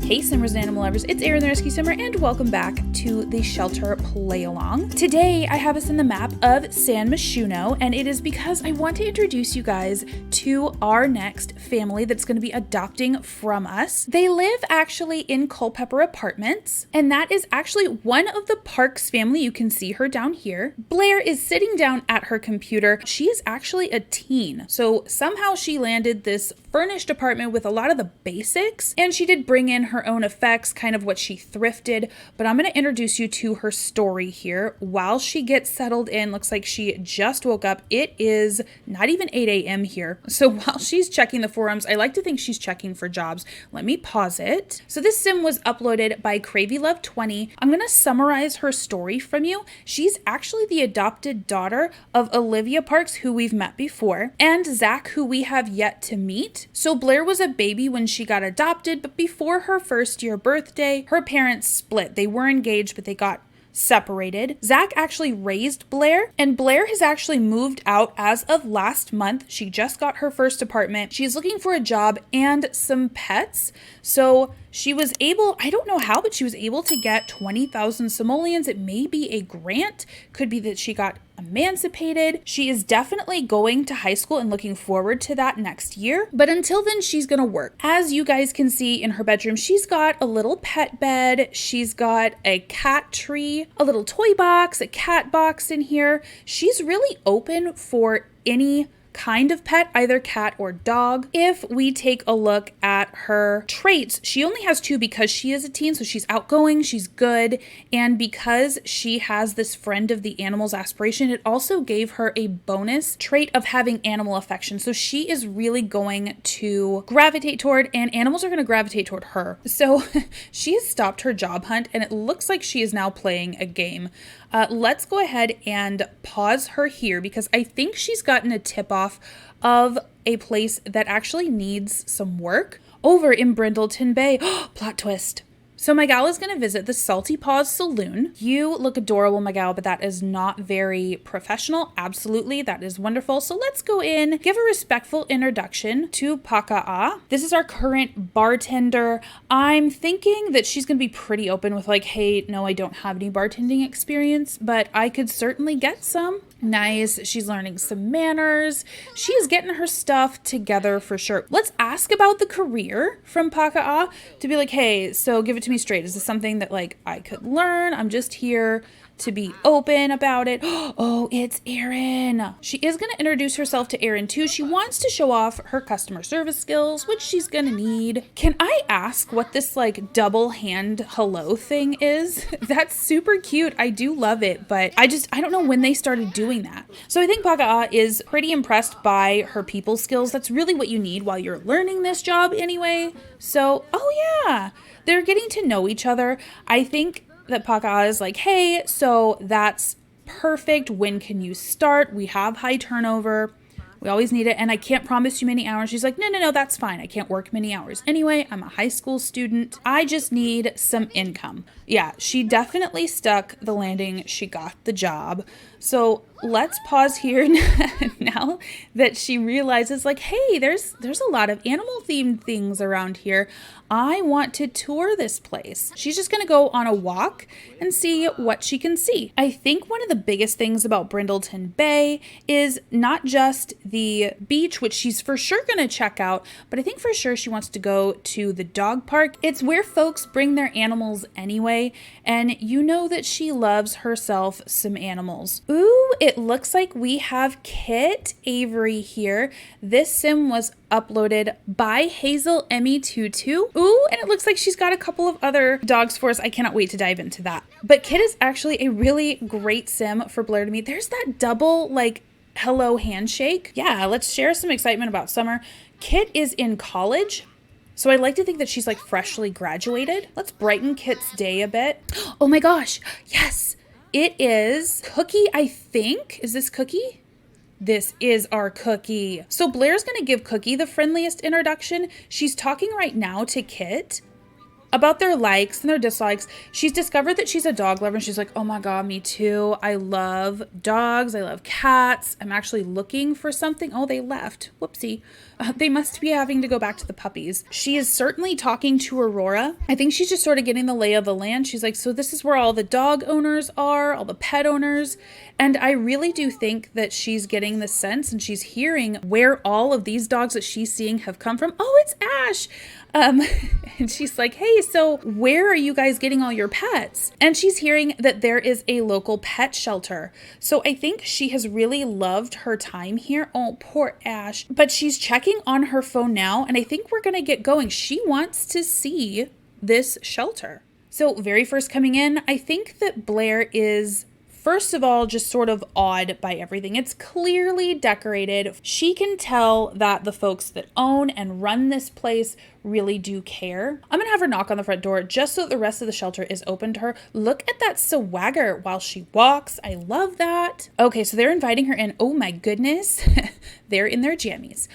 Hey Simmers and Animal Lovers, it's Erin the Rescue Simmer and welcome back to the Shelter Play Along. Today I have us in the map of San Myshuno, and it is because I want to introduce you guys to our next family that's going to be adopting from us. They live actually in Culpeper Apartments, and that is actually one of the Parks family. You can see her down here. Blair is sitting down at her computer. She is actually a teen, so somehow she landed this furnished apartment with a lot of the basics, and she did bring in her own effects, kind of what she thrifted, but I'm going to introduce you to her story here while she gets settled in. Looks like she just woke up. It is not even 8 a.m. here. So while she's checking the forums, I like to think she's checking for jobs. Let me pause it. So this sim was uploaded by CravyLove20. I'm going to summarize her story from you. She's actually the adopted daughter of Olivia Parks, who we've met before, and Zach, who we have yet to meet. So Blair was a baby when she got adopted, but before her first year birthday, her parents split. They were engaged, but they got separated. Zach actually raised Blair, and Blair has actually moved out as of last month. She just got her first apartment. She's looking for a job and some pets. So she was able, I don't know how, but she was able to get 20,000 simoleons. It may be a grant, could be that she got emancipated. She is definitely going to high school and looking forward to that next year. But until then, she's going to work. As you guys can see in her bedroom, she's got a little pet bed. She's got a cat tree, a little toy box, a cat box in here. She's really open for any kind of pet, either cat or dog. If we take a look at her traits, she only has 2 because she is a teen, so she's outgoing, she's good, and because she has this friend of the animals aspiration, it also gave her a bonus trait of having animal affection. So she is really going to gravitate toward, and animals are going to gravitate toward her. So she has stopped her job hunt, and it looks like she is now playing a game. Let's go ahead and pause her here because I think she's gotten a tip off of a place that actually needs some work over in Brindleton Bay. Plot twist. So my gal is going to visit the Salty Paws Saloon. You look adorable, my gal, but that is not very professional. Absolutely, that is wonderful. So let's go in, give a respectful introduction to Paka'a. This is our current bartender. I'm thinking that she's going to be pretty open with like, hey, no, I don't have any bartending experience, but I could certainly get some. Nice. She's learning some manners. She is getting her stuff together for sure. Let's ask about the career from Paka'a to be like, hey, so give it to me straight. Is this something that like I could learn? I'm just here to be open about it. Oh, it's Erin. She is going to introduce herself to Erin too. She wants to show off her customer service skills, which she's going to need. Can I ask what this like double hand hello thing is? That's super cute. I do love it, but I don't know when they started doing that. So I think Paka'a is pretty impressed by her people skills. That's really what you need while you're learning this job anyway. So, oh yeah, they're getting to know each other. I think that Paka'a is like, hey, so that's perfect. When can you start? We have high turnover. We always need it. And I can't promise you many hours. She's like, no, that's fine. I can't work many hours. Anyway, I'm a high school student. I just need some income. Yeah, she definitely stuck the landing. She got the job. So let's pause here now that she realizes like, hey, there's a lot of animal themed things around here. I want to tour this place. She's just going to go on a walk and see what she can see. I think one of the biggest things about Brindleton Bay is not just the beach, which she's for sure going to check out, but I think for sure she wants to go to the dog park. It's where folks bring their animals anyway, and you know that she loves herself some animals. Ooh, it looks like we have Kit Avery here. This sim was uploaded by Hazel Emmy Tutu. Ooh, and it looks like she's got a couple of other dogs for us. I cannot wait to dive into that. But Kit is actually a really great sim for Blair to meet. There's that double like hello handshake. Yeah, let's share some excitement about summer. Kit is in college, so I like to think that she's like freshly graduated. Let's brighten Kit's day a bit. Oh my gosh, yes, it is Cookie, I think. Is this Cookie? This is our Cookie. So Blair's going to give Cookie the friendliest introduction. She's talking right now to Kit. about their likes and their dislikes. She's discovered that she's a dog lover and she's like, oh my God, me too. I love dogs. I love cats. I'm actually looking for something. Oh, they left. Whoopsie. They must be having to go back to the puppies. She is certainly talking to Aurora. I think she's just sort of getting the lay of the land. She's like, so this is where all the dog owners are, all the pet owners. And I really do think that she's getting the sense and she's hearing where all of these dogs that she's seeing have come from. Oh, it's Ash. And she's like, hey, so where are you guys getting all your pets? And she's hearing that there is a local pet shelter. So I think she has really loved her time here. Oh, poor Ash. But she's checking on her phone now. And I think we're going to get going. She wants to see this shelter. So very first coming in, I think that Blair is first of all, just sort of awed by everything. It's clearly decorated. She can tell that the folks that own and run this place really do care. I'm gonna have her knock on the front door just so that the rest of the shelter is open to her. Look at that swagger while she walks. I love that. Okay, so they're inviting her in. Oh my goodness. They're in their jammies.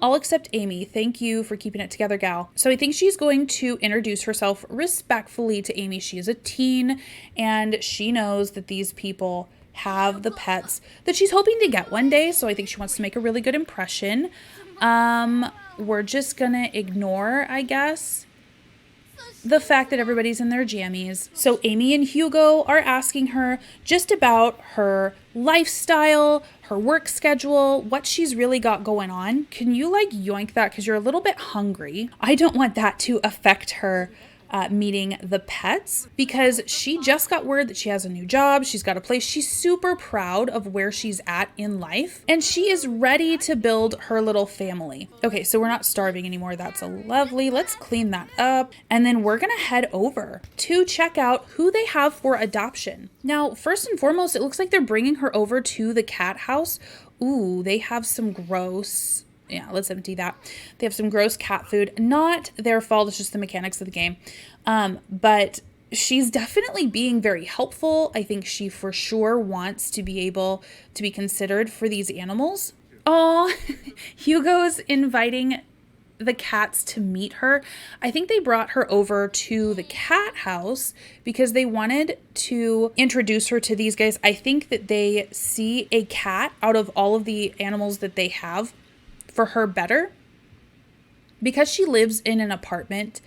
All except Amy. Thank you for keeping it together, gal. So I think she's going to introduce herself respectfully to Amy. She is a teen and she knows that these people have the pets that she's hoping to get one day. So I think she wants to make a really good impression. We're just gonna ignore, I guess, the fact that everybody's in their jammies. So Amy and Hugo are asking her just about her lifestyle, her work schedule, what she's really got going on. Can you like yoink that because you're a little bit hungry? I don't want that to affect her meeting the pets because she just got word that she has a new job. She's got a place. She's super proud of where she's at in life and she is ready to build her little family. Okay, so we're not starving anymore. That's a lovely. Let's clean that up. And then we're going to head over to check out who they have for adoption. Now, first and foremost, it looks like they're bringing her over to the cat house. Ooh, they have some gross... Yeah, let's empty that. They have some gross cat food. Not their fault. It's just the mechanics of the game. But she's definitely being very helpful. I think she for sure wants to be able to be considered for these animals. Oh, Hugo's inviting the cats to meet her. I think they brought her over to the cat house because they wanted to introduce her to these guys. I think that they see a cat out of all of the animals that they have for her better because she lives in an apartment.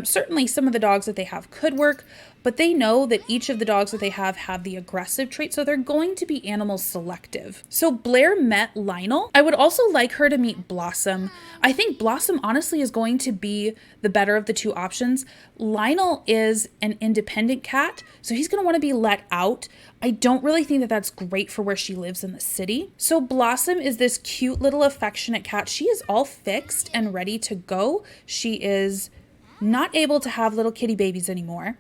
Certainly some of the dogs that they have could work, but they know that each of the dogs that they have the aggressive trait, so they're going to be animal selective. So Blair met Lionel. I would also like her to meet Blossom. I think Blossom honestly is going to be the better of the two options. Lionel is an independent cat, so he's going to want to be let out. I don't really think that that's great for where she lives in the city. So Blossom is this cute little affectionate cat. She is all fixed and ready to go. She is not able to have little kitty babies anymore.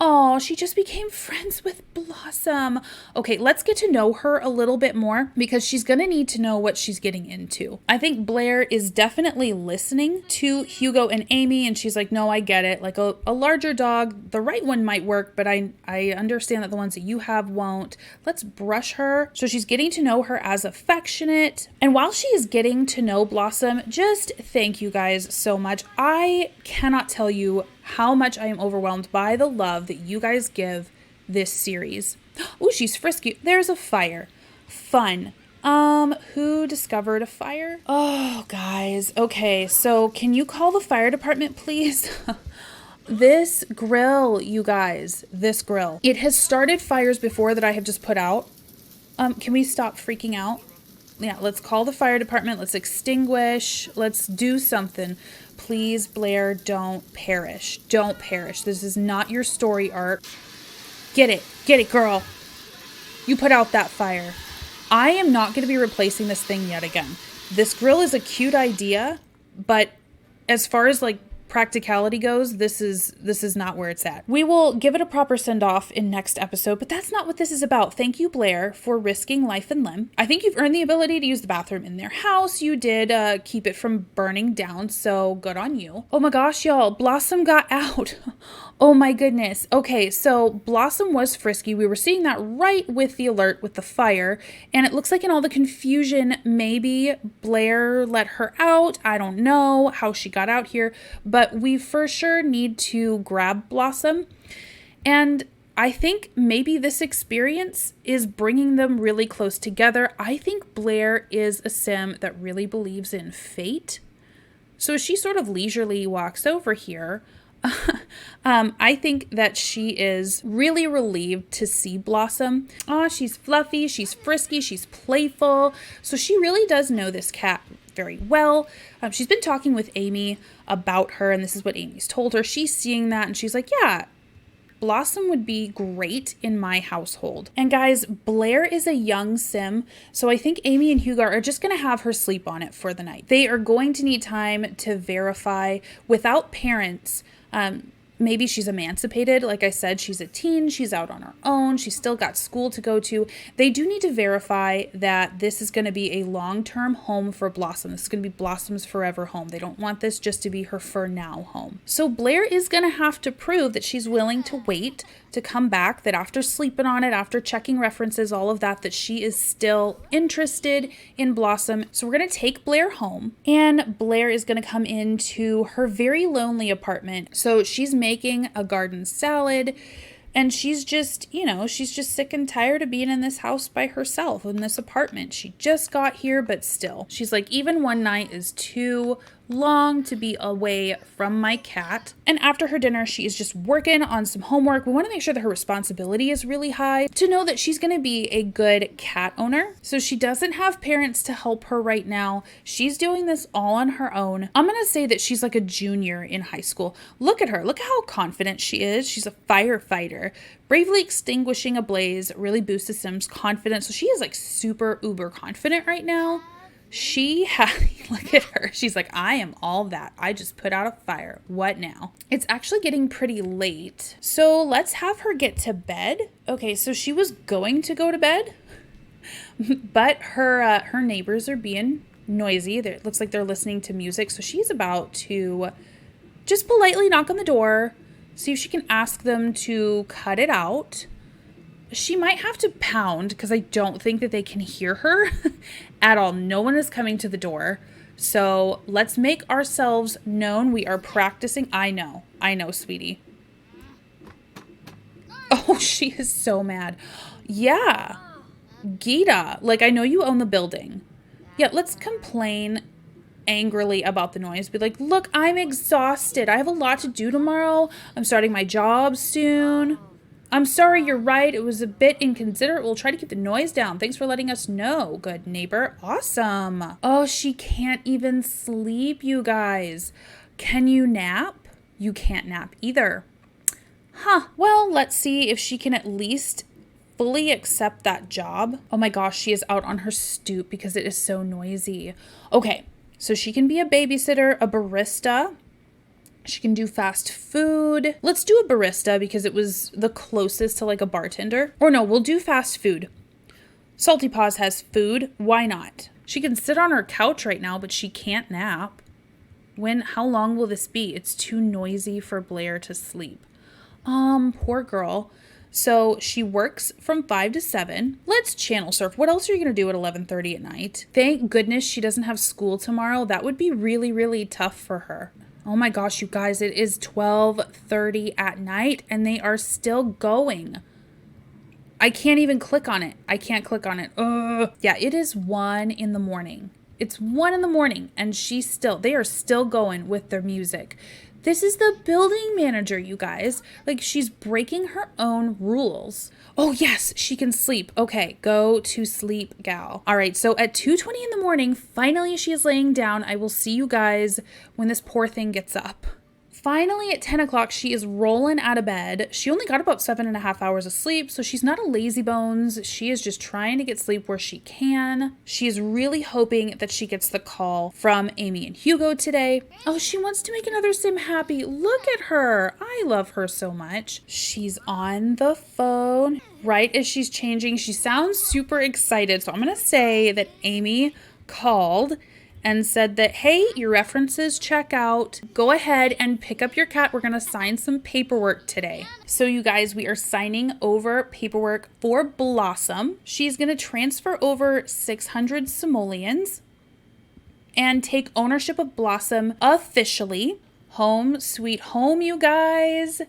Oh, she just became friends with Blossom. Okay, let's get to know her a little bit more because she's going to need to know what she's getting into. I think Blair is definitely listening to Hugo and Amy and she's like, no, I get it. Like a larger dog, the right one might work, but I understand that the ones that you have won't. Let's brush her. So she's getting to know her as affectionate. And while she is getting to know Blossom, just thank you guys so much. I cannot tell you how much I am overwhelmed by the love that you guys give this series. Oh, she's frisky. There's a fire. Fun. Who discovered a fire? Oh, guys. Okay, so can you call the fire department, please? This grill, you guys, this grill. It has started fires before that I have just put out. Can we stop freaking out? Yeah, let's call the fire department. Let's extinguish. Let's do something. Please, Blair, don't perish. Don't perish. This is not your story arc. Get it, girl. You put out that fire. I am not going to be replacing this thing yet again. This grill is a cute idea, but as far as like practicality goes, this is not where it's at. We will give it a proper send-off in next episode, but that's not what this is about. Thank you, Blair, for risking life and limb. I think you've earned the ability to use the bathroom in their house. You did keep it from burning down, so good on you. Oh my gosh, y'all, Blossom got out. Oh my goodness. Okay, so Blossom was frisky. We were seeing that right with the alert with the fire, and it looks like in all the confusion, maybe Blair let her out. I don't know how she got out here, but but we for sure need to grab Blossom. And I think maybe this experience is bringing them really close together. I think Blair is a sim that really believes in fate. So she sort of leisurely walks over here. I think that she is really relieved to see Blossom. Oh, she's fluffy, she's frisky, she's playful. So she really does know this cat very well. She's been talking with Amy about her, and this is what Amy's told her. She's seeing that, and she's like, yeah, Blossom would be great in my household. And guys, Blair is a young sim, so I think Amy and Hugo are just going to have her sleep on it for the night. They are going to need time to verify without parents. Maybe she's emancipated. Like I said, she's a teen. She's out on her own. She's still got school to go to. They do need to verify that this is going to be a long-term home for Blossom. This is going to be Blossom's forever home. They don't want this just to be her for now home. So Blair is going to have to prove that she's willing to wait to come back, that after sleeping on it, after checking references, all of that, that she is still interested in Blossom. So we're going to take Blair home, and Blair is going to come into her very lonely apartment. So she's making a garden salad, and she's just, she's just sick and tired of being in this house by herself in this apartment. She just got here, but still. She's like, even one night is too long to be away from my cat. And after her dinner, she is just working on some homework. We want to make sure that her responsibility is really high to know that she's going to be a good cat owner. So she doesn't have parents to help her right now. She's doing this all on her own. I'm going to say that she's like a junior in high school. Look at her. Look how confident she is. She's a firefighter. Bravely extinguishing a blaze really boosts the sim's confidence. So she is like super uber confident right now. Look at her. She's like, I am all that. I just put out a fire. What now? It's actually getting pretty late. So let's have her get to bed. Okay, so she was going to go to bed, but her neighbors are being noisy. It looks like they're listening to music. So she's about to just politely knock on the door, see if she can ask them to cut it out. She might have to pound because I don't think that they can hear her at all. No one is coming to the door. So let's make ourselves known. We are practicing. I know, sweetie. Oh, she is so mad. Yeah. Gita, like, I know you own the building. Yeah, let's complain angrily about the noise. Be like, look, I'm exhausted. I have a lot to do tomorrow. I'm starting my job soon. I'm sorry, you're right. It was a bit inconsiderate. We'll try to keep the noise down. Thanks for letting us know. Good neighbor. Awesome. Oh, she can't even sleep, you guys. Can you nap? You can't nap either. Huh. Well, let's see if she can at least fully accept that job. Oh my gosh, she is out on her stoop because it is so noisy. Okay, so she can be a babysitter, a barista. She can do fast food. Let's do a barista because it was the closest to like a bartender. Or no, we'll do fast food. Salty Paws has food. Why not? She can sit on her couch right now, but she can't nap. How long will this be? It's too noisy for Blair to sleep. Poor girl. So she works from 5 to 7. Let's channel surf. What else are you going to do at 11:30 at night? Thank goodness she doesn't have school tomorrow. That would be really, really tough for her. Oh my gosh, you guys, it is 12:30 at night and they are still going. I can't even click on it. I can't click on it. Yeah, it is 1 in the morning. It's 1 in the morning and they are still going with their music. This is the building manager, you guys. Like, she's breaking her own rules. Oh, yes, she can sleep. Okay, go to sleep, gal. All right, so at 2:20 in the morning, finally she is laying down. I will see you guys when this poor thing gets up. Finally, at 10 o'clock, she is rolling out of bed. She only got about 7.5 hours of sleep, so she's not a lazy bones. She is just trying to get sleep where she can. She is really hoping that she gets the call from Amy and Hugo today. Oh, she wants to make another sim happy. Look at her. I love her so much. She's on the phone. Right as she's changing, she sounds super excited. So I'm going to say that Amy called and said that, hey, your references check out. Go ahead and pick up your cat. We're going to sign some paperwork today. So you guys, we are signing over paperwork for Blossom. She's going to transfer over 600 simoleons and take ownership of Blossom officially. Home sweet home, you guys.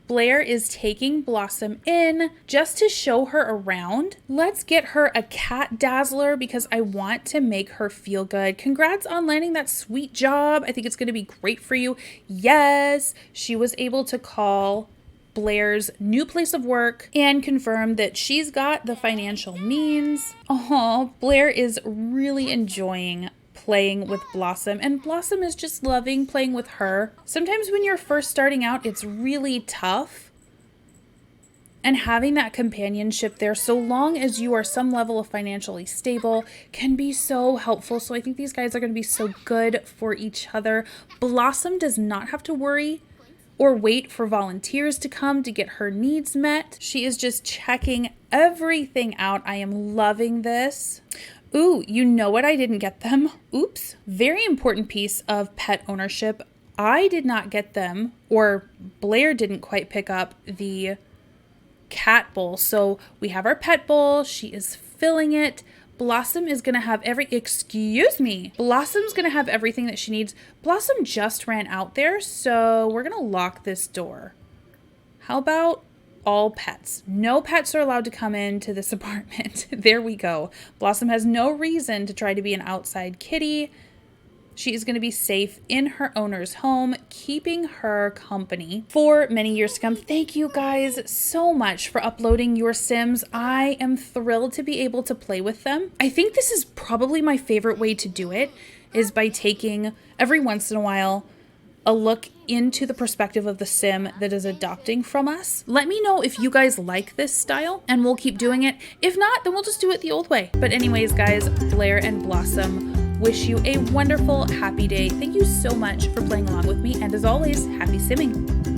Blair is taking Blossom in just to show her around. Let's get her a cat dazzler because I want to make her feel good. Congrats on landing that sweet job. I think it's going to be great for you. Yes, she was able to call Blair's new place of work and confirm that she's got the financial means. Oh, Blair is really enjoying playing with Blossom, and Blossom is just loving playing with her. Sometimes when you're first starting out, it's really tough, and having that companionship there, so long as you are some level of financially stable, can be so helpful. So I think these guys are going to be so good for each other. Blossom does not have to worry or wait for volunteers to come to get her needs met. She is just checking everything out. I am loving this. Ooh, you know what I didn't get them? Oops. Very important piece of pet ownership. I did not get them, or Blair didn't quite pick up the cat bowl. So we have our pet bowl. She is filling it. Blossom is going to have Blossom's going to have everything that she needs. Blossom just ran out there, so we're going to lock this door. How about all pets? No pets are allowed to come into this apartment. There we go. Blossom has no reason to try to be an outside kitty. She is going to be safe in her owner's home, keeping her company for many years to come. Thank you guys so much for uploading your Sims. I am thrilled to be able to play with them. I think this is probably my favorite way to do it, is by taking every once in a while a look into the perspective of the Sim that is adopting from us. Let me know if you guys like this style and we'll keep doing it. If not, then we'll just do it the old way. But anyways, guys, Blair and Blossom wish you a wonderful, happy day. Thank you so much for playing along with me. And as always, happy simming.